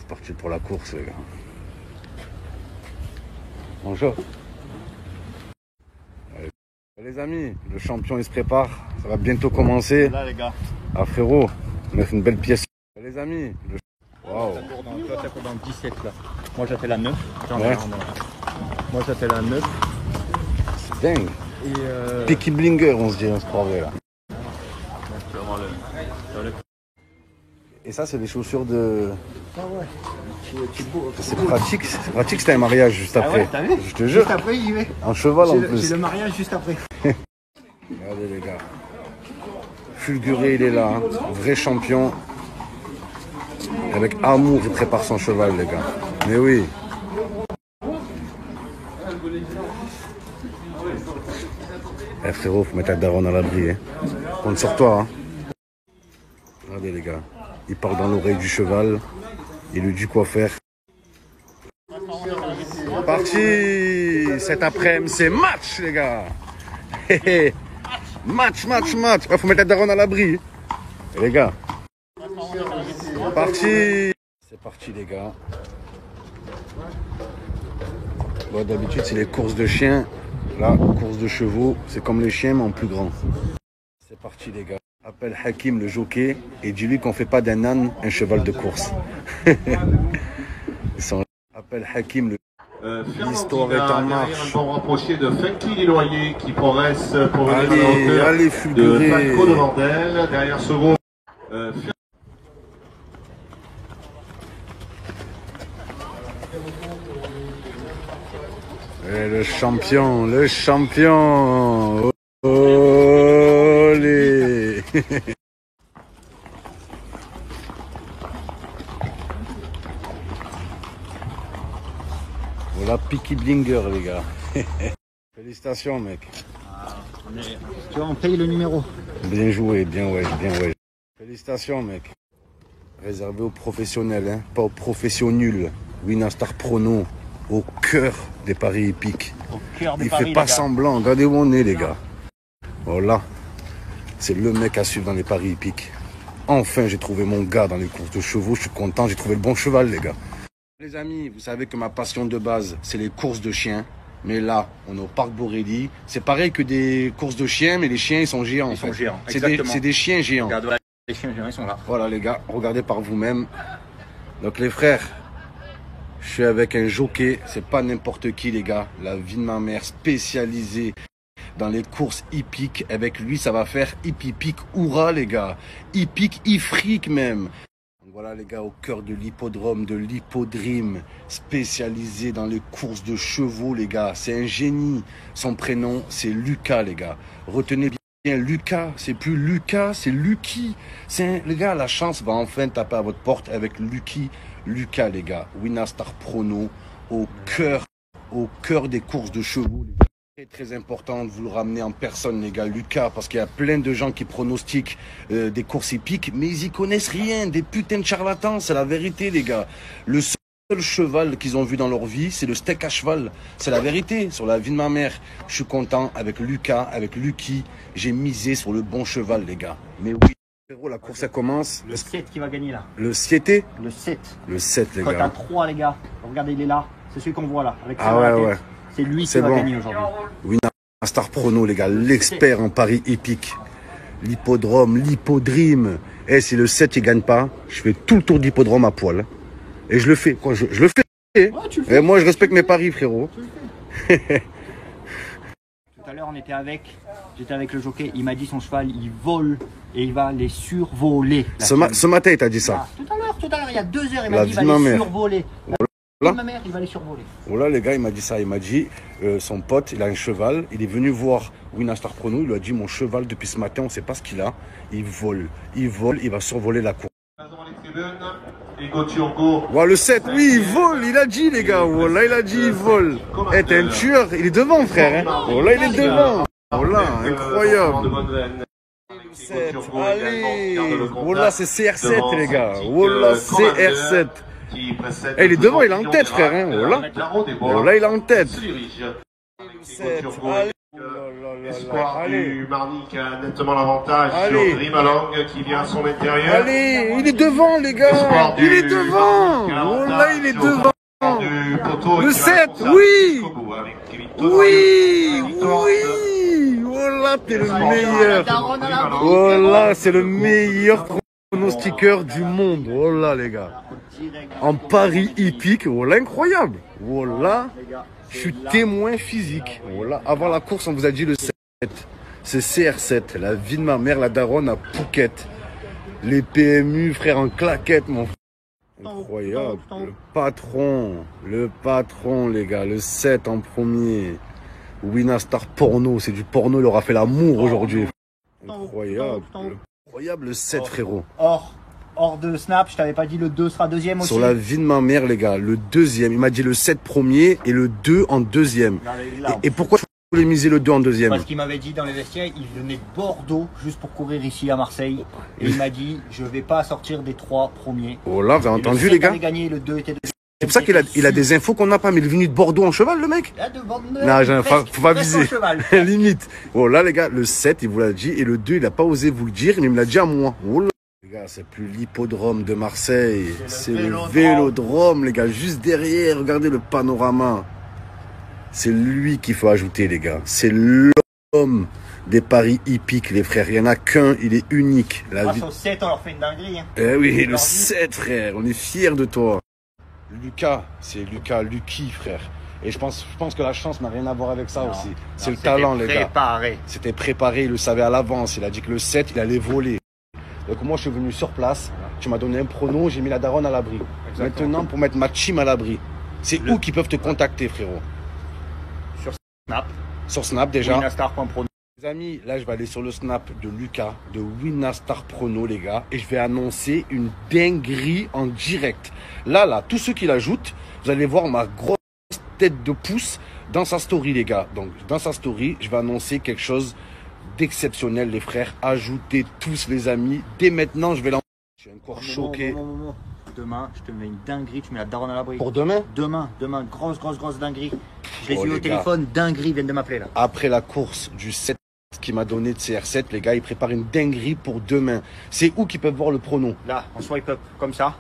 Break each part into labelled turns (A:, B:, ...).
A: C'est parti pour la course, les gars. Bonjour. Allez. Les amis, le champion il se prépare. Ça va bientôt commencer.
B: Là, les gars.
A: Ah frérot, on a fait une belle pièce. Les amis, waouh.
B: Ça court dans 17 là. Moi j'appelle la 9.
A: Ouais.
B: Moi j'appelle la 9.
A: C'est dingue.
B: Et
A: Peaky Blinger, on se dit, on se croirait là. Et ça, c'est des chaussures de.
B: Ah ouais.
A: C'est pratique, c'était un mariage juste après.
B: Ah ouais, t'as vu?
A: Je te jure.
B: Juste après, j'y vais.
A: Un cheval en plus.
B: C'est le mariage juste après.
A: Regardez les gars. Fulguré, il est là, hein. Vrai champion. Avec amour, il prépare son cheval, les gars. Mais oui. Eh frérot, faut mettre la daronne à l'abri. Hein. Compte sur toi. Hein. Regardez les gars. Il part dans l'oreille du cheval. Il lui dit quoi faire. Parti. Cet après-midi, c'est match, les gars. Match. Il faut mettre la daronne à l'abri. Les gars. Parti. C'est parti, les gars. Bon, d'habitude, c'est les courses de chiens. Là, course de chevaux, c'est comme les chiens, mais en plus grand. C'est parti, les gars. Appelle Hakim, le jockey, et dis-lui qu'on fait pas d'un âne un cheval de course. Appelle Hakim, l'histoire est en marche.
C: Un bon rapproché de Funky Liloyer qui progresse pour venir à la hauteur
A: allez,
C: de
A: fulguré.
C: Falco de Vandel. Derrière second.
A: Et le champion. Olé. Voilà Peaky Blinger, les gars. Félicitations, mec.
B: Tu vois, on paye le numéro.
A: Bien joué, bien ouais. Félicitations, mec. Réservé aux professionnels, hein, pas aux professionnels. Winastar Prono, au cœur des paris hippiques.
B: Au cœur des
A: Il
B: paris,
A: fait pas
B: les gars.
A: semblant. Regardez où on est, les gars. Voilà. C'est le mec à suivre dans les paris hippiques. Enfin, j'ai trouvé mon gars dans les courses de chevaux. Je suis content. J'ai trouvé le bon cheval, les gars. Les amis, vous savez que ma passion de base, c'est les courses de chiens. Mais là, on est au parc Borelli. C'est pareil que des courses de chiens, mais les chiens, ils sont géants.
B: Ils sont géants,
A: C'est
B: exactement.
A: des chiens géants.
B: Regarde, voilà, les chiens géants, ils sont là.
A: Voilà, les gars, regardez par vous-même. Donc, les frères, je suis avec un jockey. C'est pas n'importe qui, les gars. La vie de ma mère, spécialisée dans les courses hippiques. Avec lui, ça va faire hippique oura, les gars. Hippique ifrique même. Voilà les gars, au cœur de l'hippodrome, de l'hippodrime, spécialisé dans les courses de chevaux, les gars. C'est un génie. Son prénom, c'est Lucas, les gars. Retenez bien Lucas, c'est plus Lucas, c'est Lucky. Les gars, la chance va enfin taper à votre porte avec Lucas, les gars. Winastar Prono, au cœur des courses de chevaux, les gars. Très important de vous le ramener en personne, les gars, Lucas, parce qu'il y a plein de gens qui pronostiquent des courses hippiques, mais ils y connaissent rien, des putains de charlatans, c'est la vérité, les gars. Le seul cheval qu'ils ont vu dans leur vie, c'est le steak à cheval, c'est la vérité, sur la vie de ma mère. Je suis content avec Lucas, avec Lucky, j'ai misé sur le bon cheval, les gars. Mais oui, frérot, la course, elle commence.
B: Le 7 qui va gagner là.
A: Le 7.
B: Le 7.
A: Le 7, les
B: Quand t'as
A: gars.
B: 3, les gars. Regardez, il est là. C'est celui qu'on voit là. Avec
A: Ah ouais, ouais.
B: C'est lui qui
A: C'est
B: va
A: bon.
B: gagner aujourd'hui.
A: Winastar Prono, les gars, l'expert en paris hippique. L'hippodrome, l'hippodrime. Eh, si le 7 il gagne pas, je fais tout le tour d'hippodrome à poil. Et je le fais, quoi. Je le fais.
B: Ouais, tu le fais.
A: Et moi, je respecte mes paris, frérot.
B: Tout à l'heure, j'étais avec le jockey. Il m'a dit son cheval, il vole et il va les survoler.
A: Ce matin, il t'a dit ça.
B: Ah, tout à l'heure, il y a 2 heures, il
A: La
B: m'a dit il
A: vie
B: va
A: de ma
B: les
A: mère.
B: survoler.
A: Là.
B: Ma mère, il va les survoler.
A: Voilà, les gars, il m'a dit ça. Il m'a dit, son pote, il a un cheval. Il est venu voir Winastar Prono. Il lui a dit, mon cheval, depuis ce matin, on ne sait pas ce qu'il a. Il vole, il va survoler la course. Voilà, le 7, oui, il vole, il a dit, les gars. Voilà, il a dit, il vole. Eh, t'es un tueur. Il est devant, frère. Hein. Voilà, il est devant. Voilà, incroyable. 7, allez. Voilà, c'est CR7, les gars. Voilà, CR7. Eh, il est devant, il est en tête, frère. Hein. Voilà. Voilà, il est en tête. 7, allez.
C: Espoir du Marny qui a nettement l'avantage sur Grimalang qui vient à son intérieur.
A: Allez, il est devant les gars. Il est devant. Oh là, il est devant. Le 7, oui. Oui, oui. Oh là, t'es le meilleur. Oh là, c'est le meilleur pronostiqueur du monde. Oh là, les gars. En pari hippique, oh là, incroyable. Oh là, je suis témoin physique. Oh là, avant la course, on vous a dit le 7. C'est CR7, la vie de ma mère, la daronne à Phuket. Les PMU, frère, en claquette, mon frère. Incroyable. Le patron, les gars. Le 7 en premier. Winastar porno. C'est du porno, il aura fait l'amour aujourd'hui. Incroyable. Incroyable, le 7, frérot.
B: Hors de snap, je t'avais pas dit le 2 sera deuxième aussi.
A: Sur la vie de ma mère, les gars. Le deuxième. Il m'a dit le 7 premier et le 2 en deuxième. Et pourquoi tu voulais miser le 2 en deuxième?
B: Parce qu'il m'avait dit dans les vestiaires, il venait de Bordeaux juste pour courir ici à Marseille. Et il m'a dit, je vais pas sortir des 3 premiers.
A: Oh là, vous avez entendu, les gars?
B: Gagné, le 2 était
A: c'est pour ça qu'il a des infos qu'on n'a pas. Mais il est venu de Bordeaux en cheval, le mec? Non, faut pas viser. Limite. Oh là, les gars, le 7, il vous l'a dit. Et le 2, il n'a pas osé vous le dire, mais il me l'a dit à moi. Oh là. Les gars, c'est plus l'hippodrome de Marseille. C'est le vélodrome, les gars. Juste derrière, regardez le panorama. C'est lui qu'il faut ajouter, les gars. C'est l'homme des paris hippiques, les frères. Il n'y en a qu'un, il est unique.
B: Grâce au 7, on leur fait une dinguerie. Hein.
A: Eh oui, le 7, frère. On est fiers de toi. Lucas, c'est Lucky, frère. Et je pense que la chance n'a rien à voir avec ça aussi. C'est le talent, les gars. C'était préparé, il le savait à l'avance. Il a dit que le 7, il allait voler. Donc moi, je suis venu sur place. Tu m'as donné un prono, j'ai mis la daronne à l'abri. Maintenant, pour mettre ma team à l'abri, c'est où qu'ils peuvent te contacter, frérot?
B: Sur Snap.
A: Sur Snap, déjà.
B: Winastar.prono.
A: Les amis, là, je vais aller sur le Snap de Lucas, de Winastar Prono, les gars. Et je vais annoncer une dinguerie en direct. Là, tous ceux qui l'ajoutent, vous allez voir ma grosse tête de pouce dans sa story, les gars. Donc, dans sa story, je vais annoncer quelque chose d'exceptionnel, les frères. Ajoutez tous, les amis. Dès maintenant, je vais l'envoyer. Je suis encore choqué.
B: Demain, je te mets une dinguerie, tu mets la daronne à l'abri.
A: Pour demain?
B: Demain, grosse dinguerie. Je les ai eu au téléphone, dinguerie, ils viennent de m'appeler là.
A: Après la course du 7 qui m'a donné de CR7, les gars, ils préparent une dinguerie pour demain. C'est où qu'ils peuvent voir le pronom?
B: Là, en swipe up, comme ça.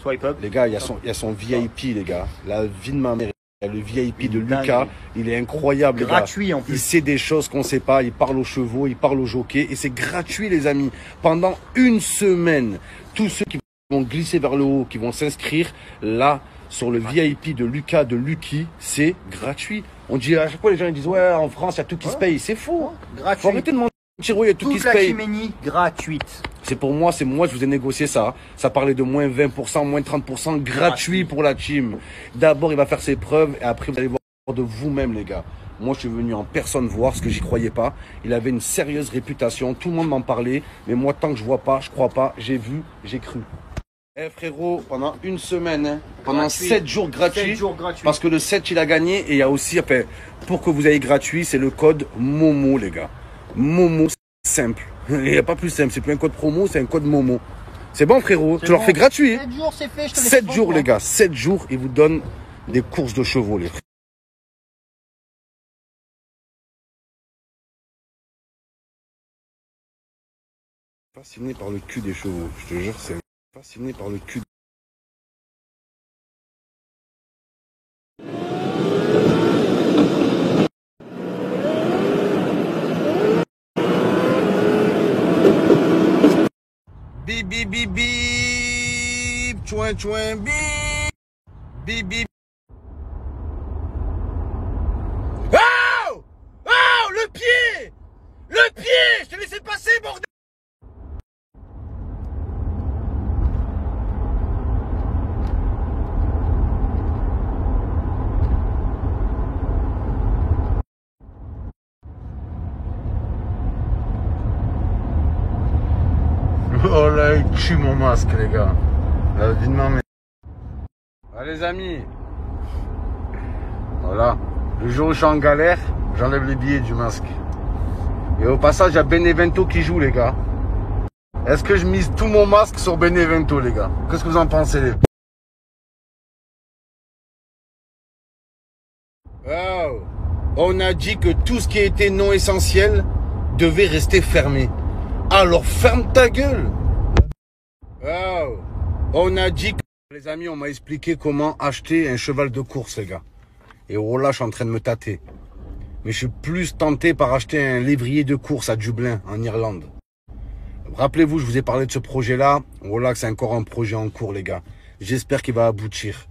B: Swipe up.
A: Les gars, il y a son VIP, les gars. La vie de ma mère. Il y a le VIP de Lucas, il est incroyable,
B: gratuit,
A: les gars.
B: En plus.
A: Il sait des choses qu'on ne sait pas, il parle aux chevaux, il parle aux jockeys, et c'est gratuit, les amis. Pendant une semaine, tous ceux qui vont glisser vers le haut, qui vont s'inscrire, là, sur le VIP de Lucas, de Lucky, c'est gratuit. On dit, à chaque fois, les gens ils disent, ouais, en France, il y a tout qui se paye. C'est faux.
B: Gratuit.
A: Faut arrêter de mentir, il y a tout qui se paye.
B: Toute la Chimenie, gratuite.
A: C'est pour moi, je vous ai négocié ça. Ça parlait de moins 20%, moins 30%, gratuit pour la team. D'abord, il va faire ses preuves et après, vous allez voir de vous-même, les gars. Moi, je suis venu en personne voir parce que j'y croyais pas. Il avait une sérieuse réputation. Tout le monde m'en parlait. Mais moi, tant que je vois pas, je crois pas. J'ai vu, j'ai cru. Eh frérot, pendant une semaine, hein, pendant 7 jours gratuits. 7 jours gratuits. Parce que le 7, il a gagné. Et il y a aussi, enfin, pour que vous ayez gratuit, c'est le code Momo, les gars. Momo, simple. Il n'y a pas plus simple. C'est plus un code promo, c'est un code Momo. C'est bon, frérot. Tu leur fais gratuit.
B: 7 jours, c'est fait.
A: 7 jours, les gars. 7 jours, ils vous donnent des courses de chevaux, les frères. Fasciné par le cul des chevaux. Je te jure, c'est fasciné par le cul. Bip bip bip bip, chouin chouin bip, bip bip. Oh! Oh! Le pied! Le pied! Je t'ai laissé passer, bordel! Oh là, il tue mon masque, les gars. La vie de ma mère. Ah, les amis. Voilà. Le jour où je suis en galère, j'enlève les billets du masque. Et au passage, il y a Benevento qui joue, les gars. Est-ce que je mise tout mon masque sur Benevento, les gars? Qu'est-ce que vous en pensez, les gars? Oh! On a dit que tout ce qui était non essentiel devait rester fermé. Alors ferme ta gueule. Wow. On a dit que... Les amis, on m'a expliqué comment acheter un cheval de course, les gars. Et oh là, je suis en train de me tâter. Mais je suis plus tenté par acheter un lévrier de course à Dublin, en Irlande. Rappelez-vous, je vous ai parlé de ce projet-là. Oh là, c'est encore un projet en cours, les gars. J'espère qu'il va aboutir.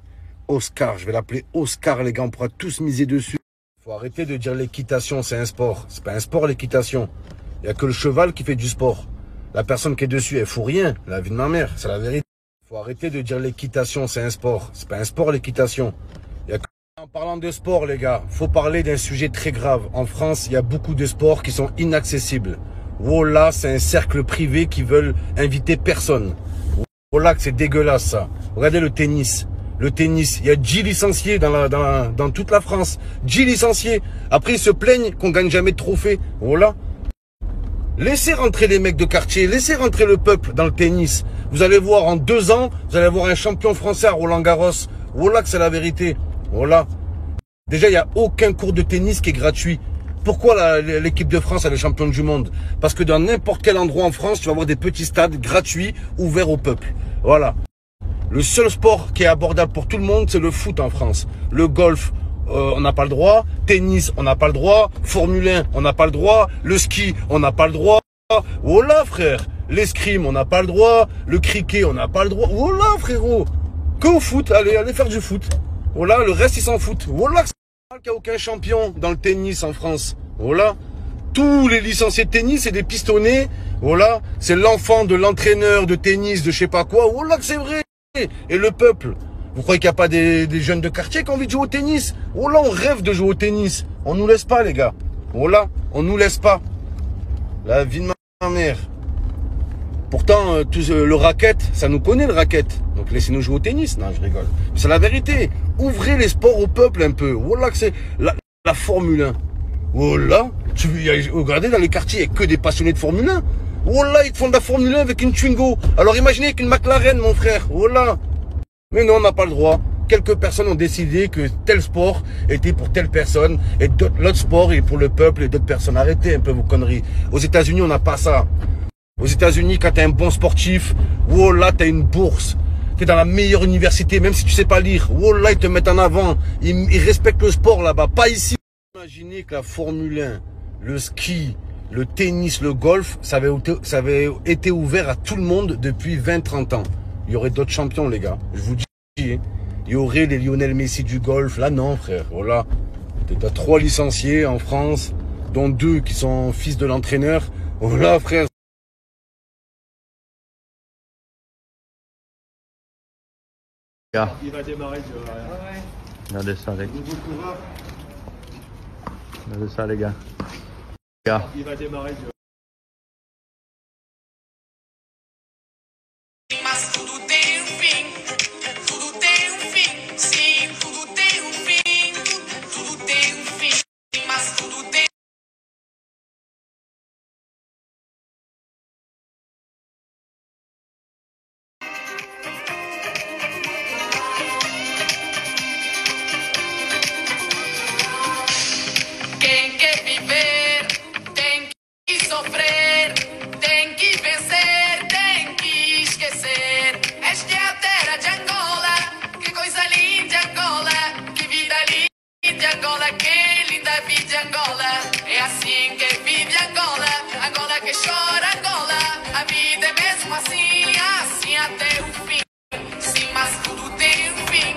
A: Oscar, je vais l'appeler Oscar, les gars. On pourra tous miser dessus. Faut arrêter de dire l'équitation, c'est un sport. C'est pas un sport, l'équitation. Il n'y a que le cheval qui fait du sport. La personne qui est dessus, elle fout rien. La vie de ma mère, c'est la vérité. Faut arrêter de dire l'équitation, c'est un sport. C'est pas un sport, l'équitation. En parlant de sport, les gars, faut parler d'un sujet très grave. En France, il y a beaucoup de sports qui sont inaccessibles. Voilà, c'est un cercle privé qui veulent inviter personne. Voilà que c'est dégueulasse, ça. Regardez le tennis. Le tennis, il y a 10 licenciés dans toute la France. 10 licenciés. Après, ils se plaignent qu'on gagne jamais de trophée. Voilà. Laissez rentrer les mecs de quartier. Laissez rentrer le peuple dans le tennis. Vous allez voir, en 2 ans, vous allez avoir un champion français à Roland-Garros. Voilà que c'est la vérité. Voilà. Déjà, il n'y a aucun cours de tennis qui est gratuit. Pourquoi l'équipe de France elle est championne du monde? Parce que dans n'importe quel endroit en France, tu vas avoir des petits stades gratuits ouverts au peuple. Voilà. Le seul sport qui est abordable pour tout le monde, c'est le foot en France. Le golf, on n'a pas le droit. Tennis, on n'a pas le droit. Formule 1, on n'a pas le droit. Le ski, on n'a pas le droit. Voilà, frère. L'escrime, on n'a pas le droit. Le cricket, on n'a pas le droit. Voilà, frérot. Que au foot. Allez faire du foot. Voilà, le reste, ils s'en foutent. Voilà, qu'il n'y a aucun champion dans le tennis en France. Voilà. Tous les licenciés de tennis, c'est des pistonnés. Voilà. C'est l'enfant de l'entraîneur de tennis, de je sais pas quoi. Voilà que c'est vrai. Et le peuple, vous croyez qu'il n'y a pas des jeunes de quartier qui ont envie de jouer au tennis? Voilà, on rêve de jouer au tennis. On nous laisse pas, les gars. Voilà, on nous laisse pas. La vie de ma mère. Pourtant, le racket, ça nous connaît le racket. Donc laissez-nous jouer au tennis. Non, je rigole. C'est la vérité. Ouvrez les sports au peuple un peu. Voilà que c'est la Formule 1. Voilà. Regardez, dans les quartiers, il n'y a que des passionnés de Formule 1. Voilà, ils te font de la Formule 1 avec une Twingo. Alors imaginez qu'une McLaren, mon frère. Voilà. Mais non, on n'a pas le droit. Quelques personnes ont décidé que tel sport était pour telle personne et l'autre sport est pour le peuple et d'autres personnes. Arrêtez un peu vos conneries. Aux États-Unis, on n'a pas ça. Aux États-Unis, quand tu es un bon sportif, voilà, tu as une bourse. Tu es dans la meilleure université, même si tu sais pas lire. Voilà, ils te mettent en avant. Ils respectent le sport là-bas, pas ici. Imaginez que la Formule 1, le ski, le tennis, le golf, ça avait été ouvert à tout le monde depuis 20-30 ans. Il y aurait d'autres champions, les gars. Je vous dis, hein. Il y aurait les Lionel Messi du golf. Là, non, frère. Voilà. Tu as 3 licenciés en France, dont 2 qui sont fils de l'entraîneur. Voilà, frère.
B: Il va démarrer, tu vois. Ouais. Regardez ça, les gars. Regardez ça, les gars. Il va démarrer, tu vois.
D: Mas tudo tem fim, tudo tem fim, sim, tudo tem fim, tudo tem fim, mas tudo tem. Quem quer viver tem que sofrer, tem que vencer, tem que esquecer. Esta é a terra de Angola, que coisa linda Angola, que vida linda Angola, que linda vida Angola. É assim que vive Angola, Angola que chora Angola. A vida é mesmo assim, assim até o fim. Sim, mas tudo tem um fim,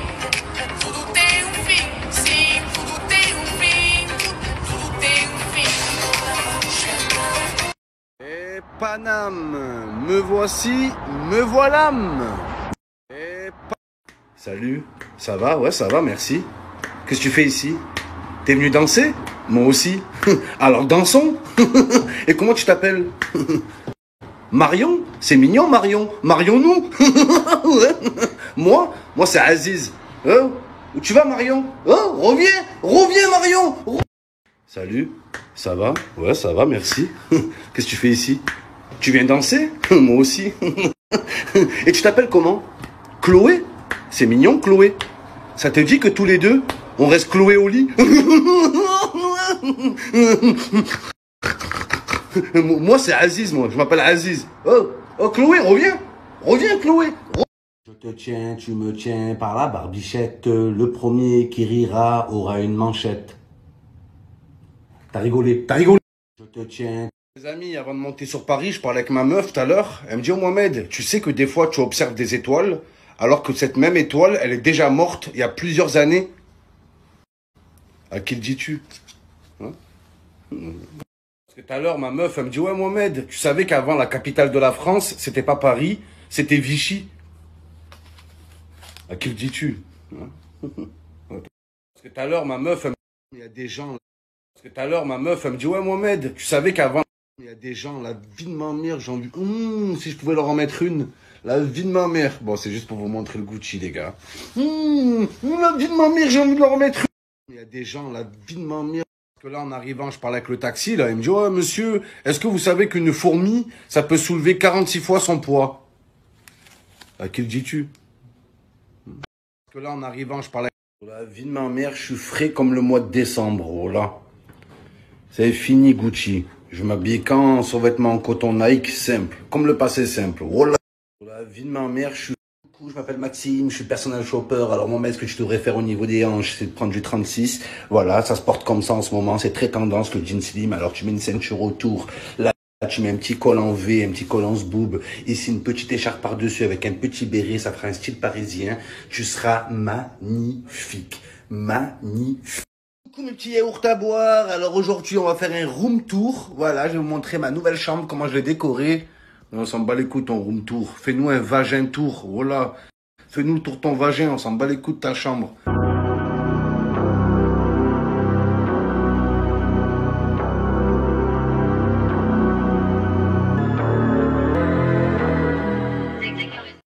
D: tudo tem um fim. Sim, tudo tem um fim, tudo tem um fim.
A: Et Paname, me voici, me voilà. Salut, ça va? Ouais, ça va, merci. Qu'est-ce que tu fais ici? T'es venu danser? Moi aussi. Alors dansons. Et comment tu t'appelles? Marion? C'est mignon, Marion. Marions-nous. Moi c'est Aziz. Où tu vas, Marion? Reviens, Marion. Salut, ça va? Ouais, ça va, merci. Qu'est-ce que tu fais ici? Tu viens danser? Moi aussi. Et tu t'appelles comment? Chloé? C'est mignon, Chloé. Ça te dit que tous les deux, on reste cloués au lit? Moi, c'est Aziz, moi. Je m'appelle Aziz. Oh, Chloé, reviens. Reviens, Chloé. Je te tiens, tu me tiens par la barbichette. Le premier qui rira aura une manchette. T'as rigolé, t'as rigolé. Je te tiens. Les amis, avant de monter sur Paris, je parlais avec ma meuf tout à l'heure. Elle me dit, oh Mohamed, tu sais que des fois, tu observes des étoiles, alors que cette même étoile, elle est déjà morte il y a plusieurs années. À qui le dis-tu? Hein? Parce que tout à l'heure, ma meuf, elle me dit, ouais Mohamed, tu savais qu'avant, la capitale de la France, c'était pas Paris, c'était Vichy. À qui le dis-tu? Hein? Parce que tout à l'heure, ma meuf, elle me dit, il y a des gens... Parce que tout à l'heure, ma meuf, elle me dit, ouais Mohamed, tu savais qu'avant, il y a des gens, la vie de ma mère, j'ai envie... si je pouvais leur en mettre une. La vie de ma mère. Bon, c'est juste pour vous montrer le Gucci, les gars. La vie de ma mère, j'ai envie de leur en mettre une. Il y a des gens, la vie de ma mère... Parce que là, en arrivant, je parlais avec le taxi, là, il me dit, ouais monsieur, est-ce que vous savez qu'une fourmi, ça peut soulever 46 fois son poids? À qui le dis-tu? Parce que là, en arrivant, je parlais avec la vie de ma mère, je suis frais comme le mois de décembre, oh là. C'est fini Gucci. Je m'habille qu'en survêtement en coton Nike simple, comme le passé simple. Oh là. La vie de ma mère, je m'appelle Maxime, je suis personal shopper. Alors moi, ce que tu devrais faire au niveau des hanches, c'est de prendre du 36. Voilà, ça se porte comme ça en ce moment. C'est très tendance le jean slim. Alors tu mets une ceinture autour. Là, tu mets un petit col en V, un petit col en boob. Ici, une petite écharpe par-dessus avec un petit béret. Ça fera un style parisien. Tu seras magnifique. Magnifique. Coucou mes petits yaourts à boire. Alors aujourd'hui, on va faire un room tour. Voilà, je vais vous montrer ma nouvelle chambre, comment je l'ai décorée. On s'en bat les couilles ton room tour. Fais-nous un vagin tour. Voilà. Fais-nous le tour ton vagin, on s'en bat les couilles de ta chambre.